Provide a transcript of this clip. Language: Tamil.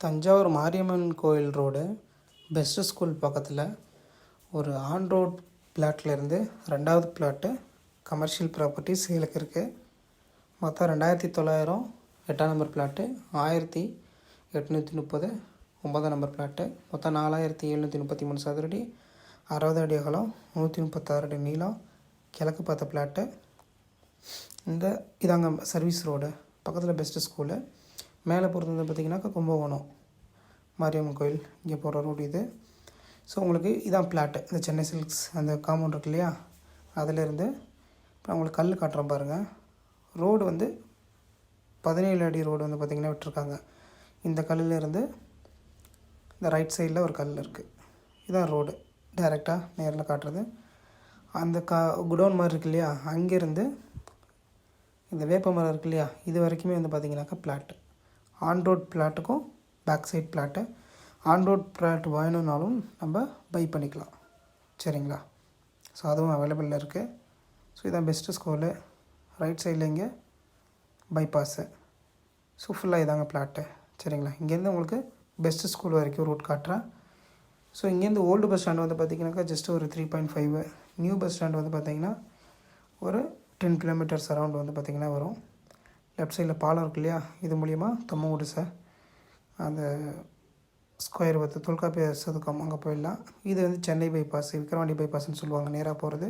தஞ்சாவூர் மாரியம்மன் கோயில் ரோடு பெஸ்ட்டு ஸ்கூல் பக்கத்தில் ஒரு ஆன் ரோட் பிளாட்லேருந்து 2வது பிளாட்டு கமர்ஷியல் ப்ராப்பர்ட்டி சேலுக்கு இருக்குது. மொத்தம் 2900 8ஆம் நம்பர் பிளாட்டு, 1830 9ஆம் நம்பர் பிளாட்டு, மொத்தம் 4733 சதுரடி, 60 அடி அகலம், 136 அடி நீளம், கிழக்கு பார்த்த பிளாட்டு. இதாங்க சர்வீஸ் ரோடு பக்கத்தில் பெஸ்ட்டு ஸ்கூலு. மேலே போகிறது வந்து பார்த்திங்கனாக்கா கும்பகோணம் மாரியம்மன் கோயில் இங்கே போகிற ரோடு இது. ஸோ உங்களுக்கு இதான் பிளாட்டு. இந்த சென்னை சில்க்ஸ் அந்த காம்பவுண்ட் இருக்கு இல்லையா, அதிலேருந்து இப்போ உங்களுக்கு கல் காட்டுறோம் பாருங்கள். ரோடு வந்து 17 அடி ரோடு வந்து பார்த்திங்கன்னா விட்டுருக்காங்க. இந்த கல்லிலேருந்து இந்த ரைட் சைடில் ஒரு கல் இருக்குது. இதான் ரோடு டைரெக்டாக நேரில் காட்டுறது. அந்த குடோன் மாதிரி இருக்கு இல்லையா, அங்கேருந்து இந்த வேப்ப மரம் இருக்கு இல்லையா, இது வரைக்குமே வந்து பார்த்திங்கனாக்கா பிளாட்டு. ஆன் ரோட் பிளாட்டுக்கும் back side plot. On road plot வேணும்னாலும் நம்ம பை பண்ணிக்கலாம், சரிங்களா. ஸோ அதுவும் அவைலபிளில் இருக்குது. ஸோ இதான் பெஸ்ட்டு ஸ்கூலு. ரைட் சைடில் இங்கே பைபாஸு. ஸோ ஃபுல்லாக இதாங்க பிளாட்டு, சரிங்களா. இங்கேருந்து உங்களுக்கு பெஸ்ட்டு ஸ்கூல் வரைக்கும் ரூட் காட்டுறேன். ஸோ இங்கேருந்து ஓல்டு பஸ் ஸ்டாண்ட் வந்து பார்த்திங்கனாக்கா ஜஸ்ட் ஒரு 3.5. நியூ பஸ் ஸ்டாண்ட் வந்து பார்த்திங்கன்னா ஒரு 10 கிலோமீட்டர்ஸ் அரௌண்ட் வந்து பார்த்திங்கன்னா வரும். லெஃப்ட் சைடில் பாலம் இருக்கு இல்லையா, இது மூலிமா தம்மங்குடிசை அந்த ஸ்கொயர் தொல்காப்பிய சதுக்கம் அங்கே போயிடலாம். இது வந்து சென்னை பைபாஸ், விக்கிரவாண்டி பைபாஸ்ன்னு சொல்லுவாங்க, நேராக போகிறது.